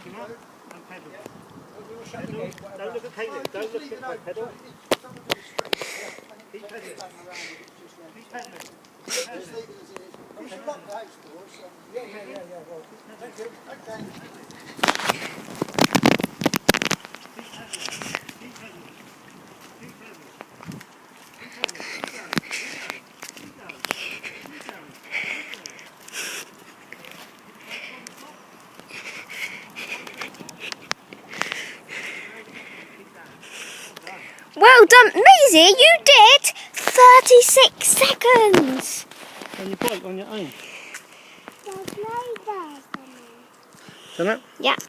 him up and pedal. Pedal. Don't look at Caleb. Don't look at my pedal. Keep pedaling. Keep pedaling. We should lock the house doors. Yeah. Well, thank you. Okay. Keep pedaling. Keep pedaling. Keep pedaling. Well done, Maisie, you did 36 seconds. On your bike, on your own. There's no there. Done it? Yeah.